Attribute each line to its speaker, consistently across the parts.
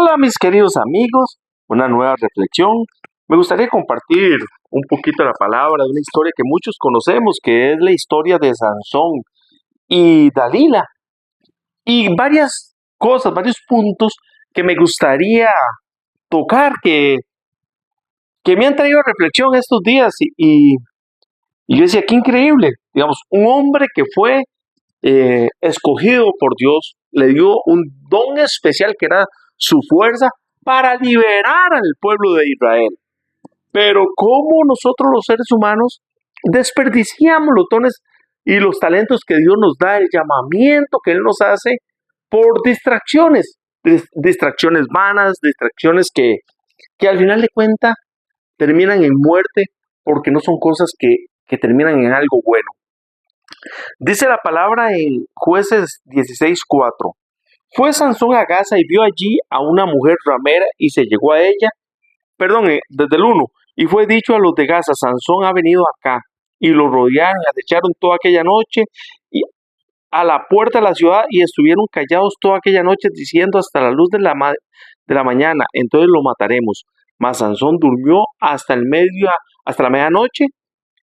Speaker 1: Hola mis queridos amigos, una nueva reflexión. Me gustaría compartir un poquito la palabra de una historia que muchos conocemos, que es la historia de Sansón y Dalila. Y varias cosas, varios puntos que me gustaría tocar, que me han traído reflexión estos días. Y yo decía, qué increíble, digamos, un hombre que fue escogido por Dios, le dio un don especial que era su fuerza para liberar al pueblo de Israel. Pero cómo nosotros los seres humanos desperdiciamos los dones y los talentos que Dios nos da, el llamamiento que Él nos hace por distracciones vanas, distracciones que al final de cuentas terminan en muerte porque no son cosas que terminan en algo bueno. Dice la palabra en Jueces 16:4. Fue Sansón a Gaza y vio allí a una mujer ramera y se llegó a ella. Desde el 1. Y fue dicho a los de Gaza, Sansón ha venido acá. Y lo rodearon, acecharon toda aquella noche y a la puerta de la ciudad y estuvieron callados toda aquella noche diciendo hasta la luz de la mañana, entonces lo mataremos. Mas Sansón durmió hasta la medianoche.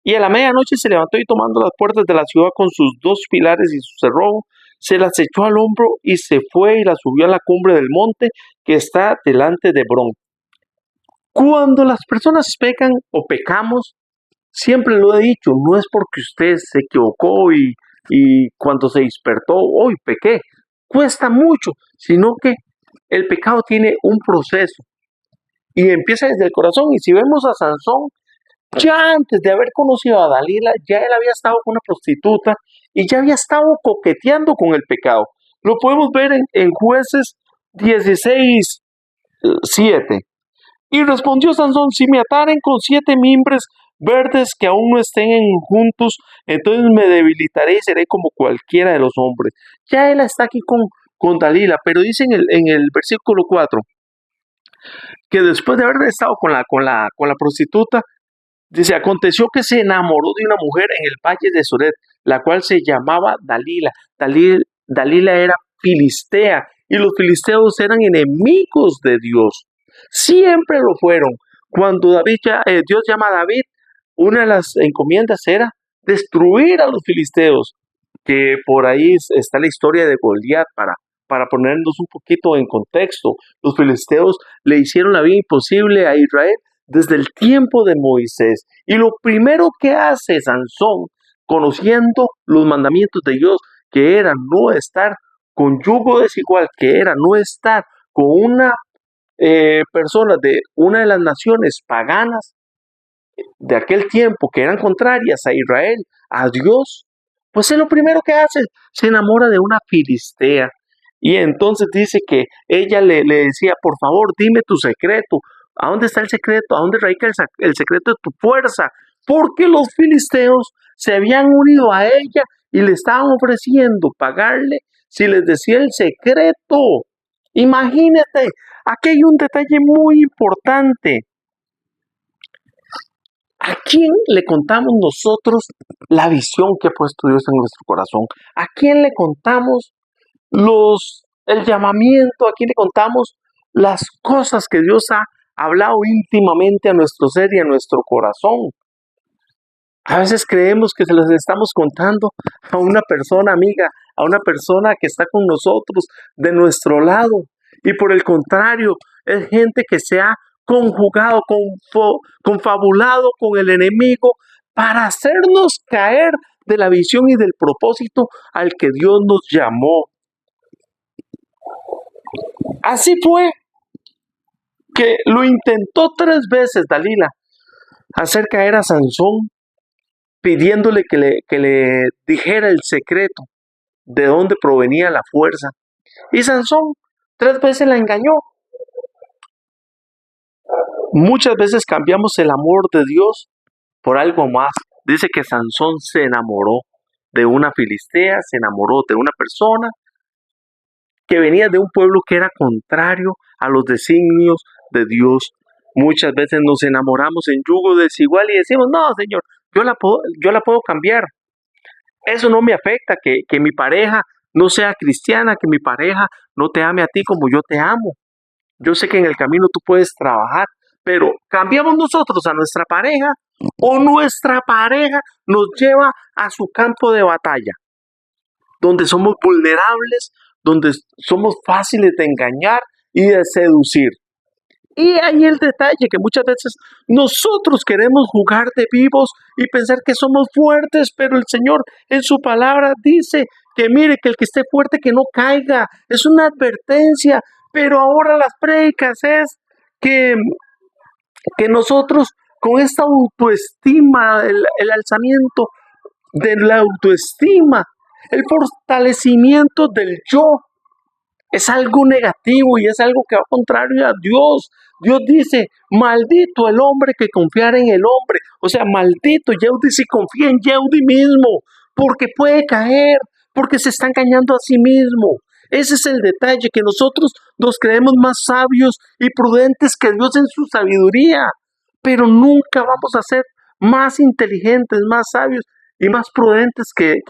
Speaker 1: Y a la medianoche se levantó y tomando las puertas de la ciudad con sus dos pilares y su cerrojo, se las echó al hombro y se fue y las subió a la cumbre del monte que está delante de Hebrón. Cuando las personas pecan o pecamos, siempre lo he dicho, no es porque usted se equivocó y cuando se despertó, hoy pequé. Cuesta mucho, sino que el pecado tiene un proceso y empieza desde el corazón. Y si vemos a Sansón, ya antes de haber conocido a Dalila, ya él había estado con una prostituta y ya había estado coqueteando con el pecado. Lo podemos ver en Jueces 16:7. Y respondió Sansón, si me ataren con 7 mimbres verdes que aún no estén juntos, entonces me debilitaré y seré como cualquiera de los hombres. Ya él está aquí con Dalila, pero dice en el versículo 4 que después de haber estado con la prostituta, dice, aconteció que se enamoró de una mujer en el valle de Soret, la cual se llamaba Dalila. Dalila era filistea y los filisteos eran enemigos de Dios. Siempre lo fueron. Cuando Dios llama a David, una de las encomiendas era destruir a los filisteos, que por ahí está la historia de Goliat para ponernos un poquito en contexto. Los filisteos le hicieron la vida imposible a Israel desde el tiempo de Moisés. Y lo primero que hace Sansón, conociendo los mandamientos de Dios, que era no estar con yugo desigual, que era no estar con una persona de una de las naciones paganas de aquel tiempo que eran contrarias a Israel, a Dios, pues es lo primero que hace, se enamora de una filistea. Y entonces dice que ella le decía, por favor, dime tu secreto. ¿A dónde está el secreto? ¿A dónde radica el secreto de tu fuerza? Porque los filisteos se habían unido a ella y le estaban ofreciendo pagarle si les decía el secreto. Imagínate, aquí hay un detalle muy importante. ¿A quién le contamos nosotros la visión que ha puesto Dios en nuestro corazón? ¿A quién le contamos el llamamiento? ¿A quién le contamos las cosas que Dios ha hablado íntimamente a nuestro ser y a nuestro corazón? A veces creemos que se los estamos contando a una persona amiga, a una persona que está con nosotros, de nuestro lado. Y por el contrario, es gente que se ha conjugado, confabulado con el enemigo para hacernos caer de la visión y del propósito al que Dios nos llamó. Así fue que lo intentó 3 veces Dalila, hacer caer a Sansón, pidiéndole que le dijera el secreto de dónde provenía la fuerza. Y Sansón 3 veces la engañó. Muchas veces cambiamos el amor de Dios por algo más. Dice que Sansón se enamoró de una filistea, se enamoró de una persona que venía de un pueblo que era contrario a los designios de Dios. Muchas veces nos enamoramos en yugo desigual y decimos, no, Señor, yo la puedo cambiar. Eso no me afecta, que mi pareja no sea cristiana, que mi pareja no te ame a ti como yo te amo. Yo sé que en el camino tú puedes trabajar, pero cambiamos nosotros a nuestra pareja o nuestra pareja nos lleva a su campo de batalla, donde somos vulnerables, donde somos fáciles de engañar y de seducir. Y ahí el detalle que muchas veces nosotros queremos jugar de vivos y pensar que somos fuertes, pero el Señor en su palabra dice que mire que el que esté fuerte que no caiga. Es una advertencia, pero ahora las prédicas es que, que nosotros con esta autoestima, el alzamiento de la autoestima, el fortalecimiento del yo, es algo negativo y es algo que va contrario a Dios. Dios dice, maldito el hombre que confiara en el hombre. O sea, maldito Yehudi si confía en Yehudi mismo, porque puede caer, porque se está engañando a sí mismo. Ese es el detalle, que nosotros nos creemos más sabios y prudentes que Dios en su sabiduría, pero nunca vamos a ser más inteligentes, más sabios y más prudentes que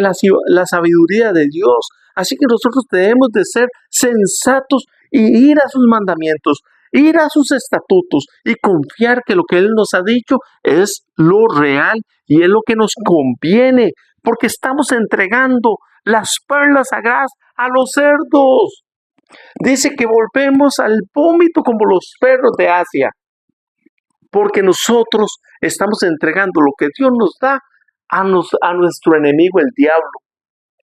Speaker 1: la sabiduría de Dios. Así que nosotros debemos de ser sensatos y ir a sus mandamientos, ir a sus estatutos y confiar que lo que Él nos ha dicho es lo real y es lo que nos conviene, porque estamos entregando las perlas sagradas a los cerdos. Dice que volvemos al vómito como los perros de Asia, porque nosotros estamos entregando lo que Dios nos da a nuestro enemigo, el diablo,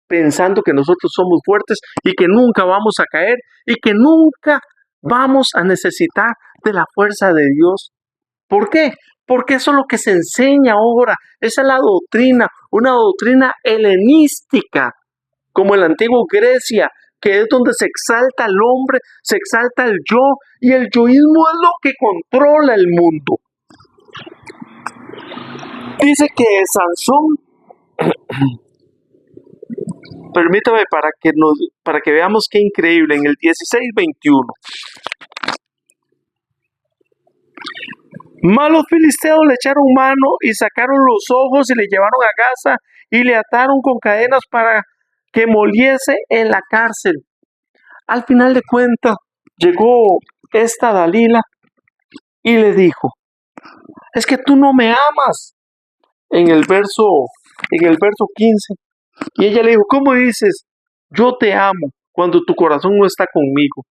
Speaker 1: pensando que nosotros somos fuertes y que nunca vamos a caer y que nunca vamos a necesitar de la fuerza de Dios. ¿Por qué? Porque eso es lo que se enseña ahora. Esa es la doctrina, una doctrina helenística, como en la antigua Grecia, que es donde se exalta el hombre, se exalta el yo, y el yoísmo es lo que controla el mundo. Dice que Sansón, permítame para que veamos qué increíble, en el 16:21. Malos filisteos le echaron mano y sacaron los ojos y le llevaron a casa y le ataron con cadenas para que moliese en la cárcel. Al final de cuentas, llegó esta Dalila y le dijo, es que tú no me amas, en el verso 15. Y ella le dijo, ¿cómo dices? Yo te amo cuando tu corazón no está conmigo.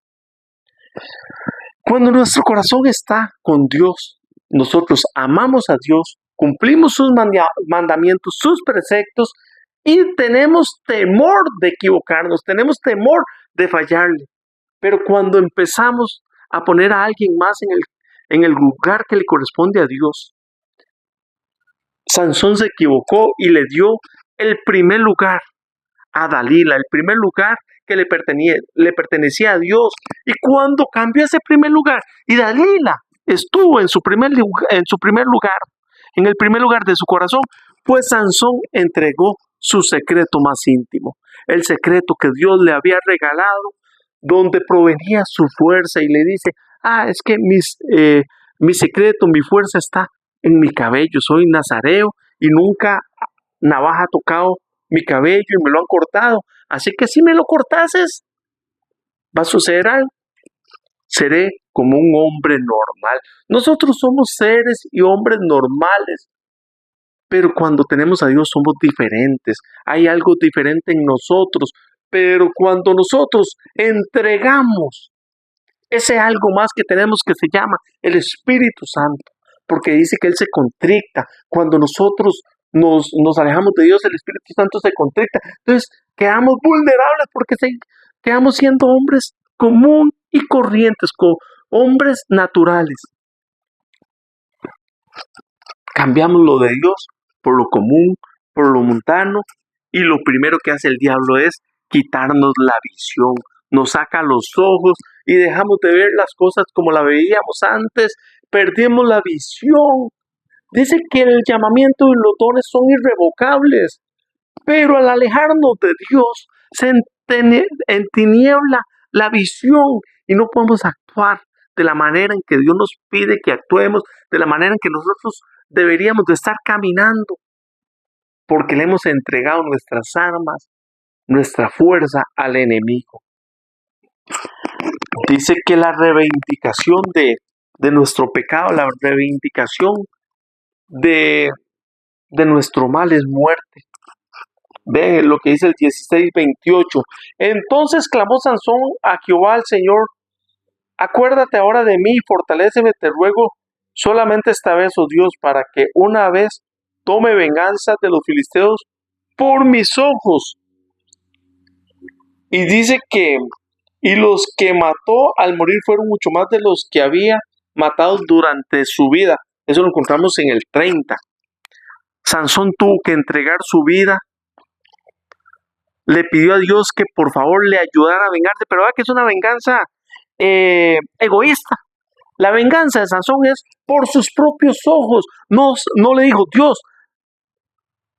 Speaker 1: Cuando nuestro corazón está con Dios, nosotros amamos a Dios, cumplimos sus mandamientos, sus preceptos y tenemos temor de equivocarnos, tenemos temor de fallarle. Pero cuando empezamos a poner a alguien más en el lugar que le corresponde a Dios, Sansón se equivocó y le dio el primer lugar a Dalila, el primer lugar que le pertenecía a Dios. Y cuando cambió ese primer lugar y Dalila estuvo en su primer lugar, en el primer lugar de su corazón, pues Sansón entregó su secreto más íntimo, el secreto que Dios le había regalado, donde provenía su fuerza, y le dice, es que mi secreto, mi fuerza está en mi cabello, soy nazareo y nunca navaja ha tocado mi cabello y me lo han cortado, así que si me lo cortases, va a suceder algo, seré como un hombre normal. Nosotros somos seres y hombres normales, pero cuando tenemos a Dios somos diferentes, hay algo diferente en nosotros, pero cuando nosotros entregamos ese algo más que tenemos que se llama el Espíritu Santo, porque dice que Él se contricta. Cuando nosotros nos alejamos de Dios, el Espíritu Santo se contricta. Entonces quedamos vulnerables porque quedamos siendo hombres común y corrientes, hombres naturales. Cambiamos lo de Dios por lo común, por lo mundano, y lo primero que hace el diablo es quitarnos la visión, nos saca los ojos y dejamos de ver las cosas como la veíamos antes, perdemos la visión. Dice que el llamamiento y los dones son irrevocables, pero al alejarnos de Dios se entiniebla la visión y no podemos actuar de la manera en que Dios nos pide que actuemos, de la manera en que nosotros deberíamos de estar caminando, porque le hemos entregado nuestras armas, nuestra fuerza al enemigo. Dice que la reivindicación de nuestro pecado, la reivindicación de nuestro mal es muerte. Ven lo que dice el 16:28. Entonces clamó Sansón a Jehová, al Señor: acuérdate ahora de mí y fortaléceme, te ruego, solamente esta vez, oh Dios, para que una vez tome venganza de los filisteos por mis ojos. Y dice que, y los que mató al morir fueron mucho más de los que había matado durante su vida. Eso lo encontramos en el 30. Sansón tuvo que entregar su vida. Le pidió a Dios que por favor le ayudara a vengarse, pero vea que es una venganza egoísta. La venganza de Sansón es por sus propios ojos. No le dijo: Dios,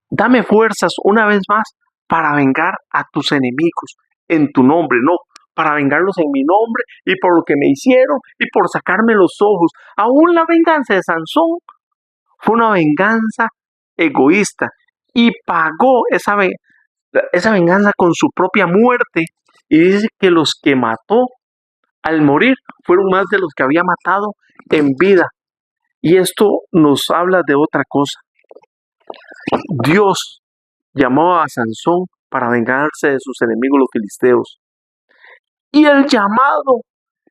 Speaker 1: dame fuerzas una vez más para vengar a tus enemigos en tu nombre. No, para vengarlos en mi nombre y por lo que me hicieron y por sacarme los ojos. Aún la venganza de Sansón fue una venganza egoísta y pagó esa venganza con su propia muerte. Y dice que los que mató al morir fueron más de los que había matado en vida. Y esto nos habla de otra cosa. Dios llamó a Sansón para vengarse de sus enemigos los filisteos. Y el llamado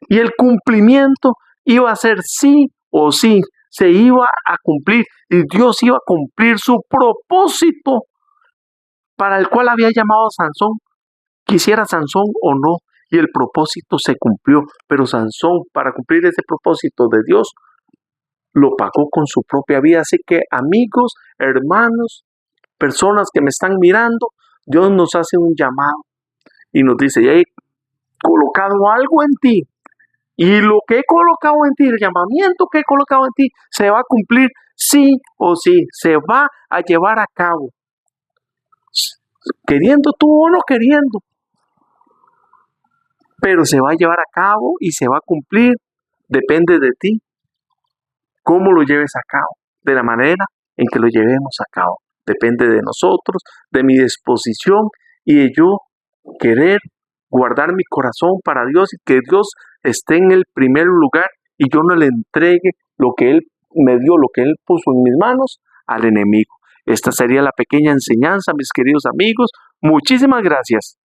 Speaker 1: y el cumplimiento iba a ser sí o sí. Se iba a cumplir y Dios iba a cumplir su propósito para el cual había llamado a Sansón, quisiera Sansón o no, y el propósito se cumplió. Pero Sansón, para cumplir ese propósito de Dios, lo pagó con su propia vida. Así que, amigos, hermanos, personas que me están mirando, Dios nos hace un llamado y nos dice: ya he colocado algo en ti, y lo que he colocado en ti, el llamamiento que he colocado en ti, se va a cumplir sí o sí, se va a llevar a cabo. Queriendo tú o no queriendo, pero se va a llevar a cabo y se va a cumplir. Depende de ti cómo lo lleves a cabo, de la manera en que lo llevemos a cabo. Depende de nosotros, de mi disposición y de yo querer guardar mi corazón para Dios y que Dios esté en el primer lugar y yo no le entregue lo que Él me dio, lo que Él puso en mis manos al enemigo. Esta sería la pequeña enseñanza, mis queridos amigos. Muchísimas gracias.